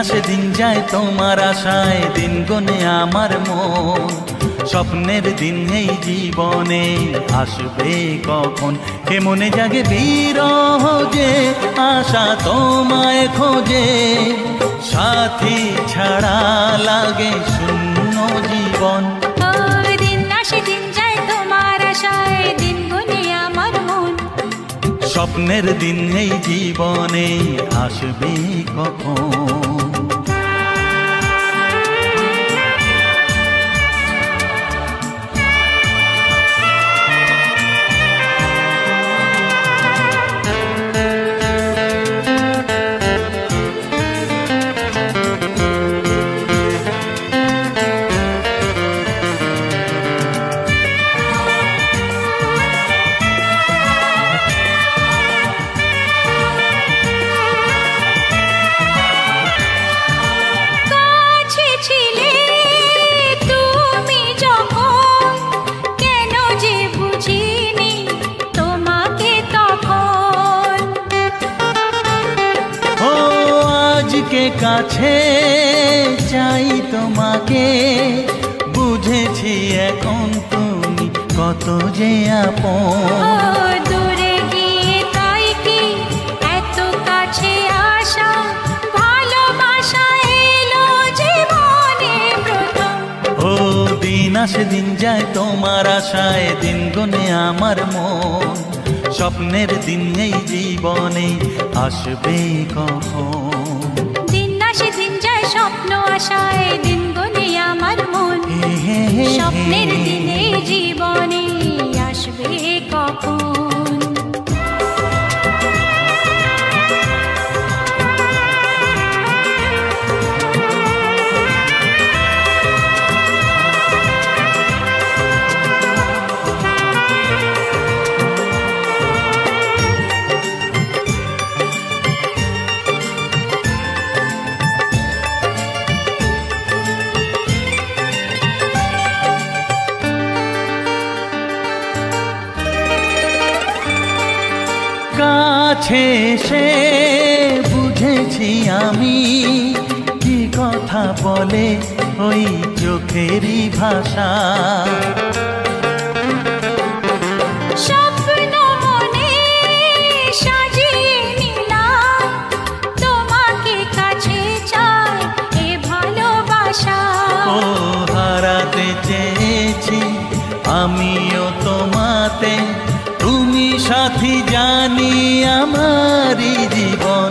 আসে দিন যায় তোমার আশায়, দিন গনে আমার মন। স্বপ্নের দিন এই জীবনে আসবে কখন, কে মনে জাগে বিরহ যে আশা তোমায় খোঁজে। সাথী ছাড়া লাগে শূন্য জীবন। দিন আসে দিন যায় তোমার আশায়, দিন গনে আমার মন। স্বপ্নের দিন এই জীবনে আসবে কখন। কাছে চাই তোমাকে, বুঝেছি এখন তুমি কত যে আপন। দূরে গিয়ে তাই কি এত কাছে আসা, ভালোবাসা এলো জীবনে প্রথম। ও দিন আসে দিন যায় তোমার আশায়, দিন গনে আমার মন। স্বপ্নের দিন এই জীবনে আসবে কখন। দিন যায় স্বপ্ন আশায়, দিন গনে আমার মন। স্বপ্নের দিনে জীবনে আসবে কখন। কাছে সে বুঝেছি আমি, কি কথা বলে ওই চোখেরই ভাষা। স্বপ্ন মনে সাজিয়ে নিলাম, তোমাকে কাছে চাই এ ভালোবাসা। ও হারাতে চেয়েছি আমিও তোমাতে, তুমি সাথী জানি আমারই জীবন।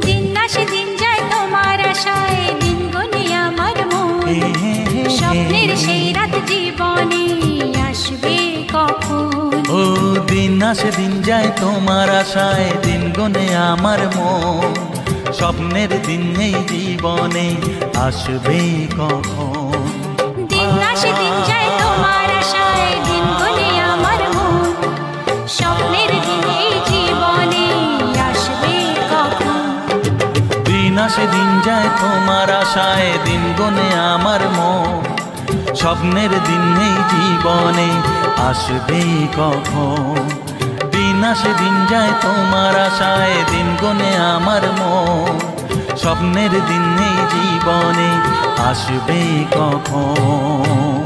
দিন আসে দিন যায় তোমার আশায়, দিন গনে আমার মন। স্বপ্নের সেই রাত জীবনে আসবে কখন। ও দিন আসে দিন যায় তোমার আশায়, দিন গনে আমার মন। স্বপ্নের দিন এই জীবনে আসবে কখন। দিন আসে দিন যায় তোমার আশায়, দিন গনে আমার মন। স্বপ্নের দিন এই জীবনে আসবে কখন। দিন আসে দিন যায় তোমার আশায়, দিন গনে আমার মন। স্বপ্নের দিন এই জীবনে আসবে কখন। দিন আসে দিন যায় তোমার আশায়, দিন গনে আমার মন। স্বপ্নের দিন এই জীবনে আসবে কখন।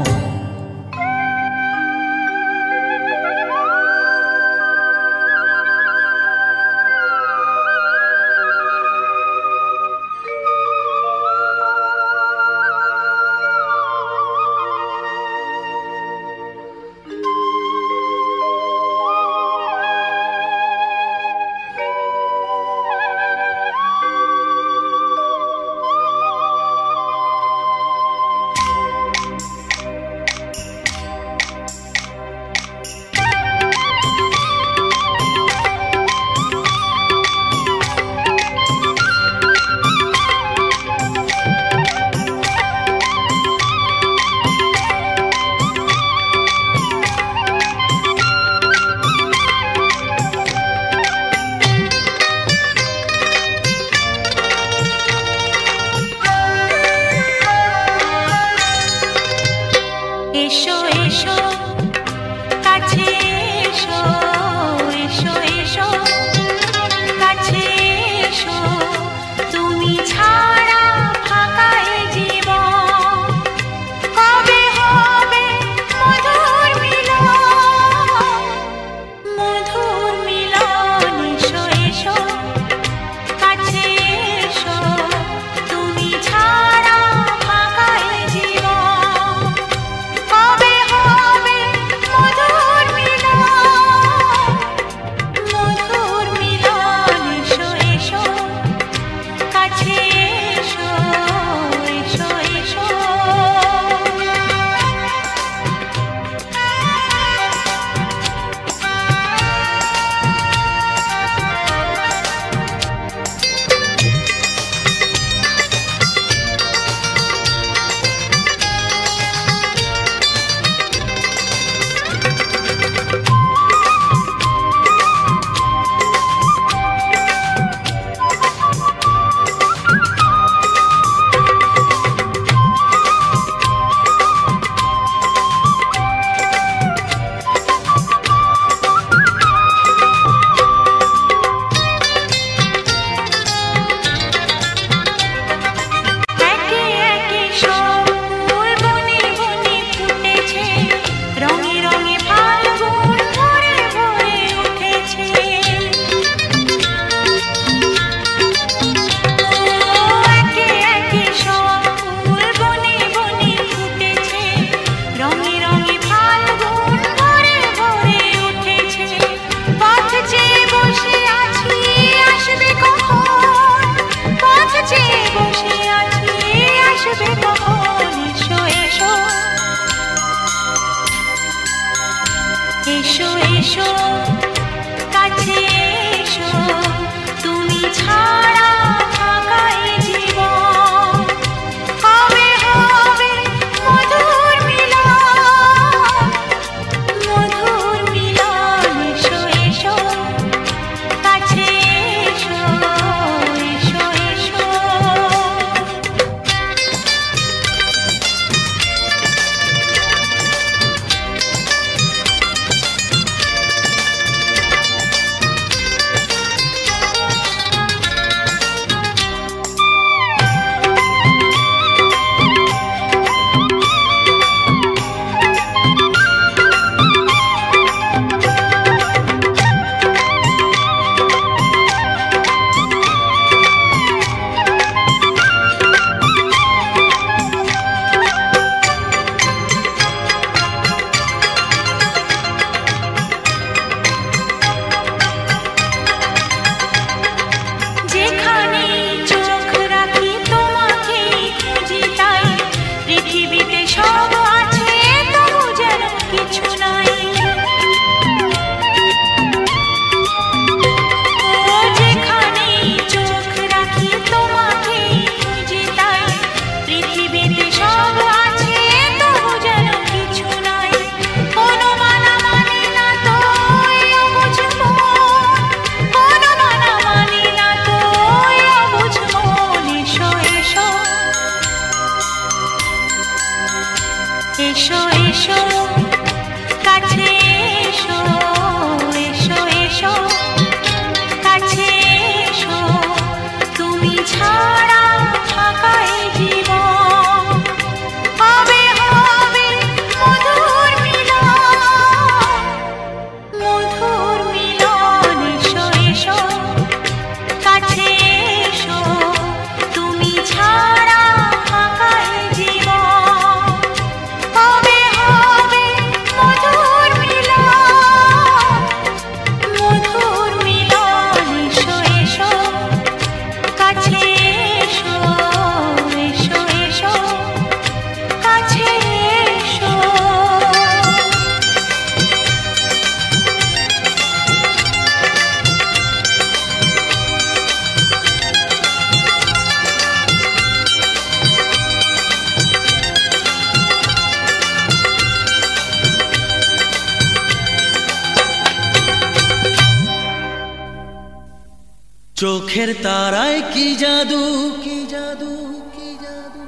চোখের তারায় কি জাদু, কি জাদু, কি জাদু,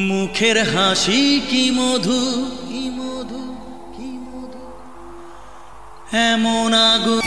মুখের হাসি কি মধু, কি মধু, কি মধু, এমন আগুন।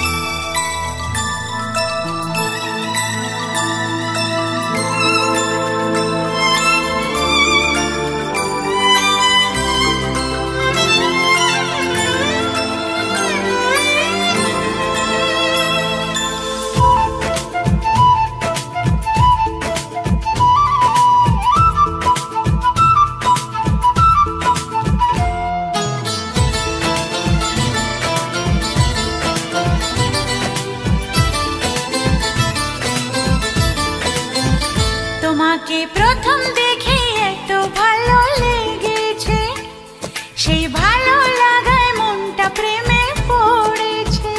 তোমাকে প্রথম দেখে এত ভালো লেগেছে, সেই ভালো লাগায় মনটা প্রেমে পড়েছে।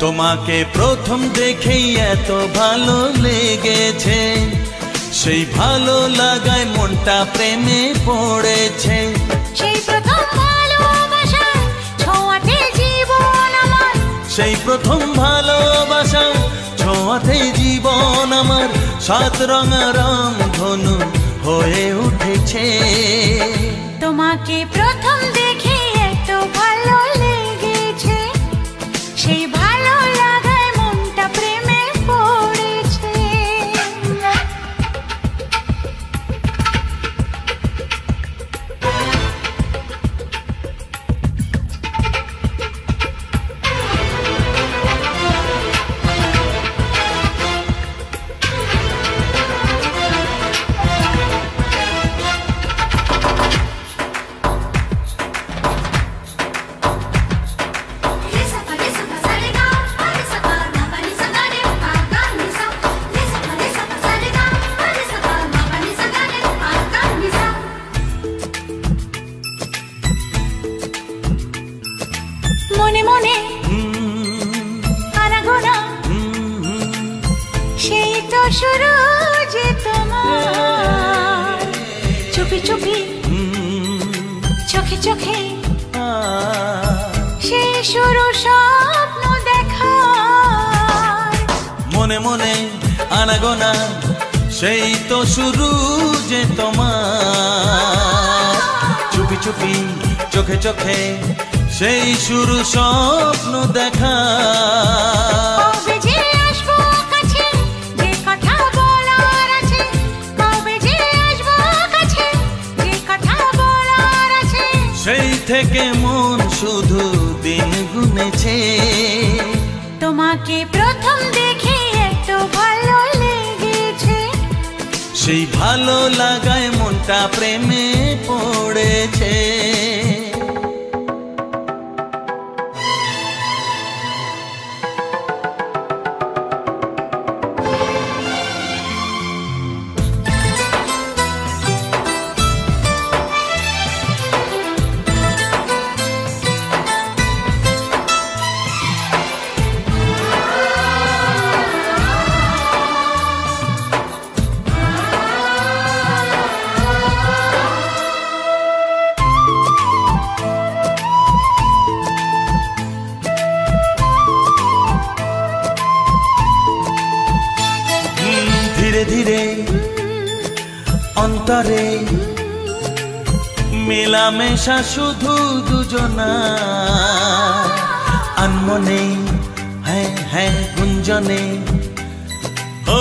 তোমাকে প্রথম দেখেই এত ভালো লেগেছে, সেই ভালো লাগায় মনটা প্রেমে পড়েছে। সেই প্রথম ভালোবাসা ছোঁয়াতে জীবন আমার, সেই প্রথম ভালোবাসা ছোঁয়াতে জীবন আমার, সাত রঙা রং ধনু হয়ে উঠেছে। তোমাকে প্রথম দেখে এত ভালো লেগেছে, সেই ভালো লাগায় মনটা প্রেমে পড়েছে। মনে মনে আনাগোনা, সেই তো শুরু যে তোমার, চুপি চুপি চোখে চোখে, সেই শুরু স্বপ্ন দেখার। মনে মনে আনাগোনা, সেই তো শুরু যে তোমার, চুপি চুপি চোখে চোখে, সেই শুরু স্বপ্ন দেখা। কবে যে আসবো কাছে, যে কথা বলার আছে, কবে যে আসবো কাছে, যে কথা বলার আছে, সেই থেকে মন শুধু দিন গুনেছে। তোমাকে প্রথম দেখে এত ভালো লেগেছে, সেই ভালো লাগায় মনটা প্রেমে পড়েছে। ধীরে ধীরে অন্তরে মেলামেশা শুধু দুজনা, আনমনে হ্যাঁ হ্যাঁ গুঞ্জনে, ও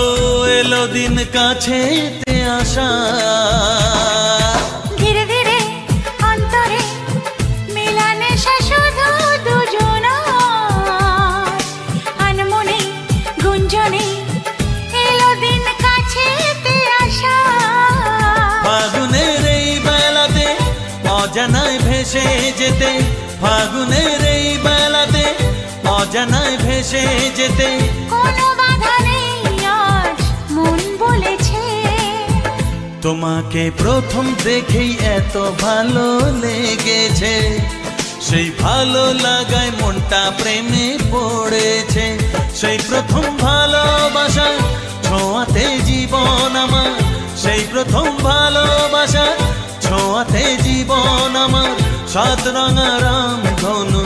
এলো দিন কাছেতে আসা। ধীরে ধীরে অন্তরে মেলামেশা শুধু দুজনা, আনমনে গুঞ্জনে, এলো দিন কাছেতে আসা। ফাগুনের এই বেলাতে অজানায় ভেসে যেতে, ফাগুনের এই বেলাতে অজানায় ভেসে যেতে, কোনো বাধা নেই আজ মন বলেছে। তোমাকে প্রথম দেখেই এত ভালো লেগেছে, সেই ভালো লাগায় মনটা প্রেমে পড়েছে। সেই প্রথম ভালোবাসা ছোঁয়াতে জীবন আমার, সেই প্রথম ভালোবাসা ছোঁয়াতে জীবন আমার, সাত রঙা রাম ধনু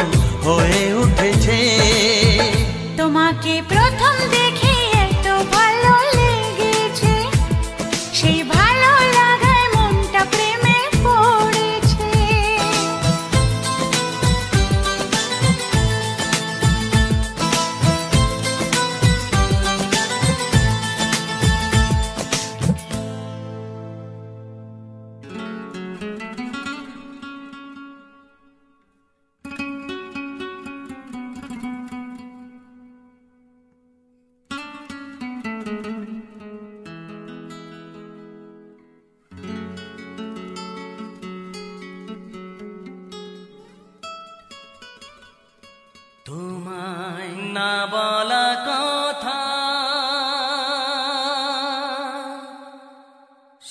তোমায় না বলা কথা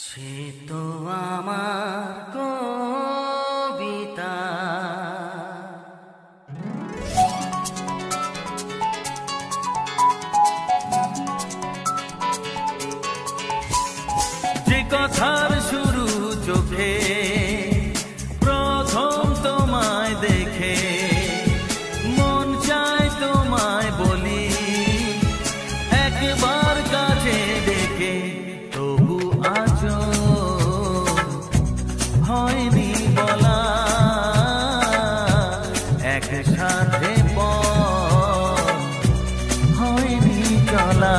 সে তো আমার কবিতা। যে কথার শুরু চোখে প্রথম তোমায় দেখে মন চায় তোমায় বলি একবার কাছে ডেকে, তবু আজও হয়নি বলা একসাথে হয়নি চলা।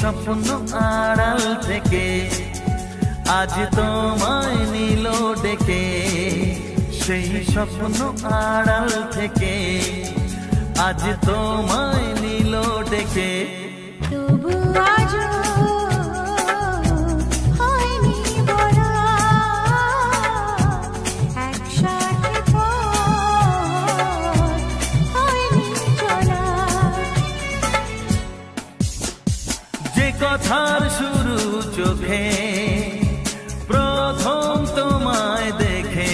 স্বপ্ন আড়াল থেকে আজ তোমায় নিল ডেকে, সেই স্বপ্ন আড়াল থেকে আজ তোমায় নিল ডেকে, তবু আজও হয়নি বলা একসাথে হয়নি চলা। যে কথার শুরু চোখে প্রথম তোমায় দেখে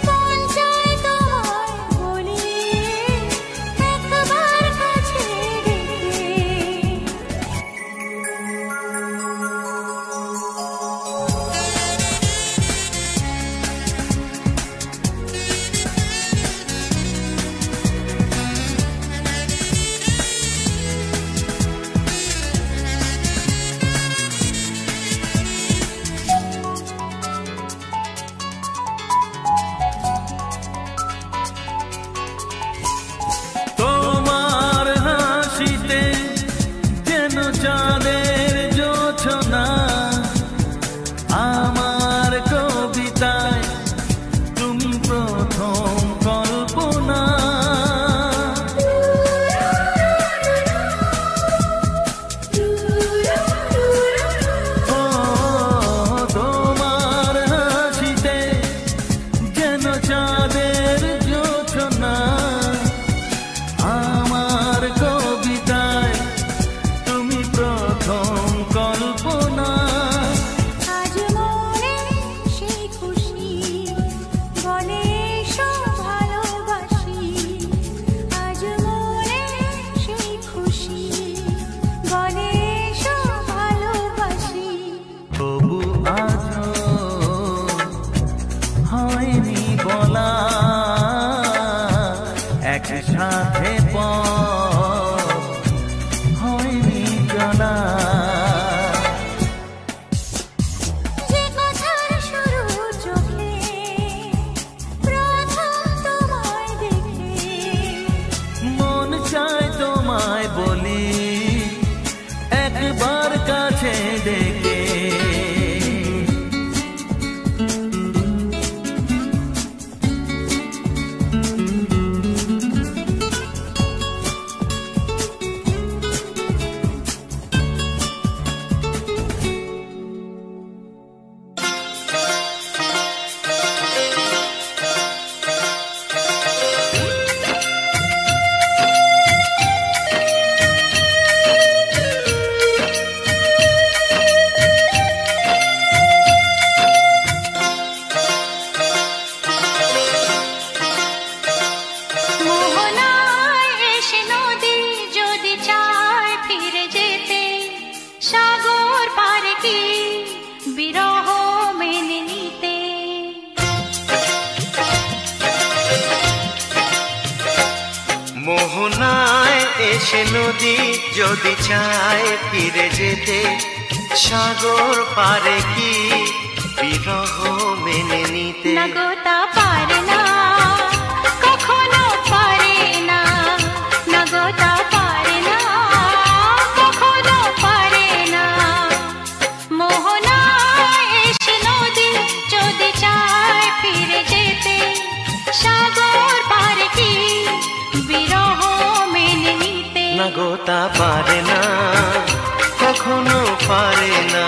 মন চায় তোমায় বলি একবার কাছে ডেকে। চাঁদের জোছনা আমার কবিতায় তুমি প্রথম কল্পনা, তোমার হাসিতে যেন চাঁদের জোছনা আমার কবিতায় প্রথম কল্পনা। আজ মনে সেই খুশি বলে সব ভালোবাসি, আজ মনে সেই খুশি বলে সব ভালোবাসি, তবু আজও হয়নি বলা একসাথে হয়নি চলা। যে কথার শুরু চোখে প্রথম তোমায় দেখে মন চায় তোমায় বলি একবার কাছে ডেকে, মোহনায় এসে নদী যদি চায় ফিরে যেতে, সাগর পারে কি বিরহ মেনে নিতে? না গো তা পারে না, কখনো পারে না। না গো তা পারে না, কখনো পারে না। মোহনায় এসে নদী যদি চায় ফিরে যেতে, সাগর পারে কি বিরহ মেনে নিতে? না গো তা পারে না, কখনো পারে না।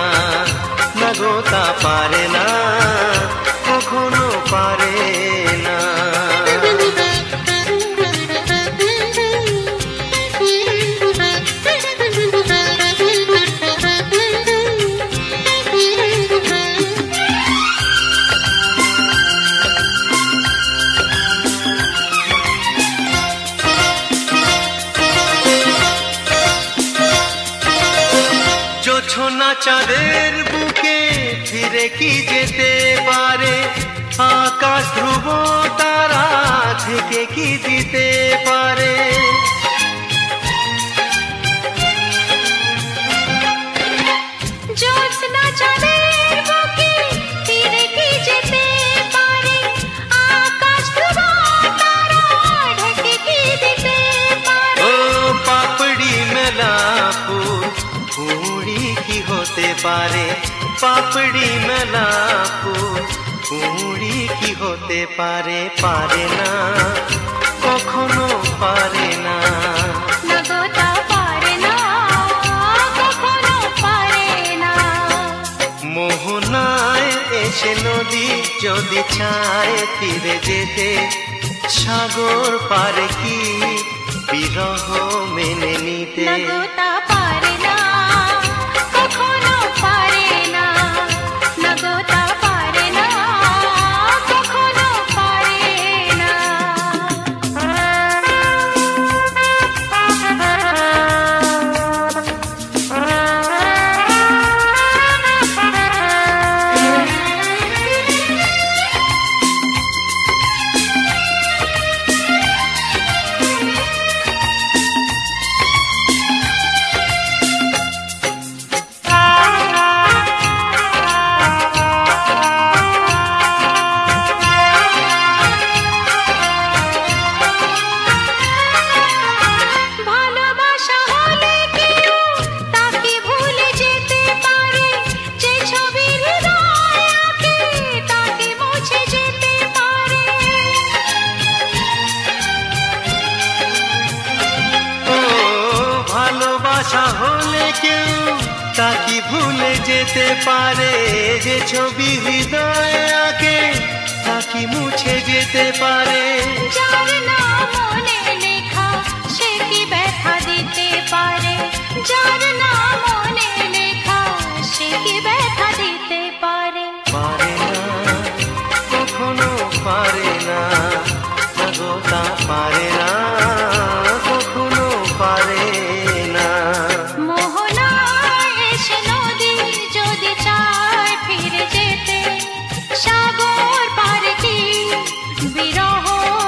না গো তা পারে না, কখনো পারে না। জোছনা চাঁদের বুকে ফিরে কি যেতে পারে? আকাশ ধ্রুব তারা থেকে কি দিতে পারে? জ্যোৎস্না চাঁদের বুকে ফিরে কি যেতে পারে? আকাশ ধ্রুব তারা ঢেকে কি দিতে পারে? ও পাপড়ি মেলা ফুল কুড়ি কি হতে পারে? পাপড়ি মেলা ফুল কুড়ি কি হতে পারে? পারে না, কখনো পারে না। না গো তা পারে না, কখনো পারে না। মোহনায় এসে নদী যদি চায় ফিরে যেতে, সাগর পারে কি বিরহ মেনে নিতে? না গো তা পারে না, কখনো পারে না। না গো তা পারে না, কখনো পারে না। ভালোবাসা হলে কেউ তাকে ভুলে যেতে পারে, যে ছবির হৃদয় আঁকে তাকে মুছে যেতে পারে। ও ভালোবাসা হলে কেউ তাকে ভুলে যেতে পারে, যে ছবি হৃদয় আঁকে তাকে মুছে যেতে পারে। যার নাম মনে লেখা সে কি ব্যথা দিতে পারে? যার নাম মনে লেখা সে কি ব্যথা দিতে পারে? পারে না, কখনো পারে না। না গো তা পারে না, কখনো পারে না। মোহনায় এসে নদী যদি চায় ফিরে যেতে, সাগর পারে কি বিরহ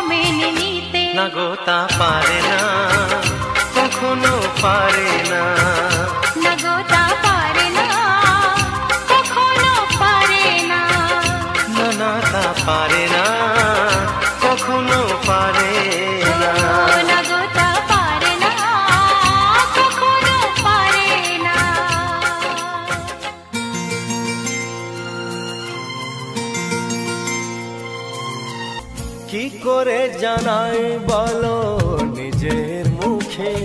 মেনে নিতে? না গো তা পারে না, কখনো পারে না। না গো তা পারে না, কখনো পারে না। না না তা পারে না, কখনো পারে না। না গো তা পারে না, কখনো পারে না। কি করে জানাই বলো নিজের মুখে,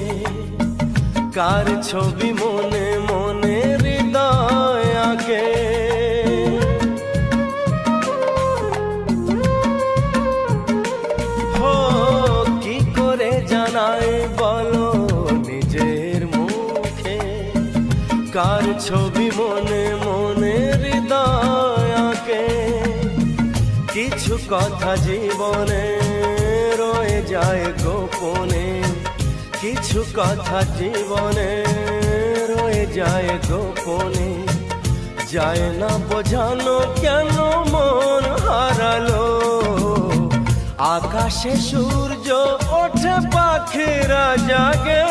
কার ছবি মনে মনে হৃদয় আঁকে? হো কি করে জানাই বলো নিজের মুখে, কার ছবি মনে মনে হৃদয় আঁকে? কিছু কথা জীবনে রয়ে যায় গোপনে, কিছু কথা জীবনে রয়ে যায় গোপনে। যায় না বোঝানো কেন মন হারালো, আকাশে সূর্য ওঠে পাখিরা জাগে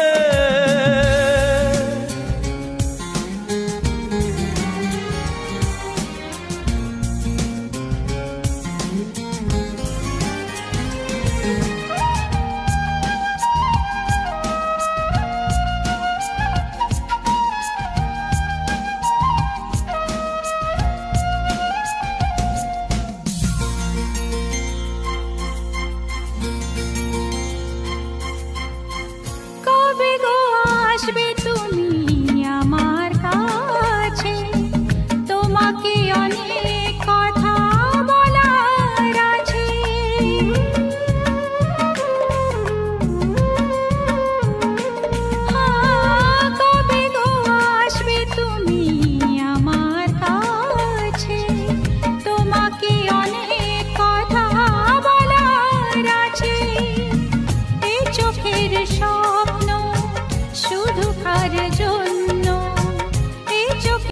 চোখের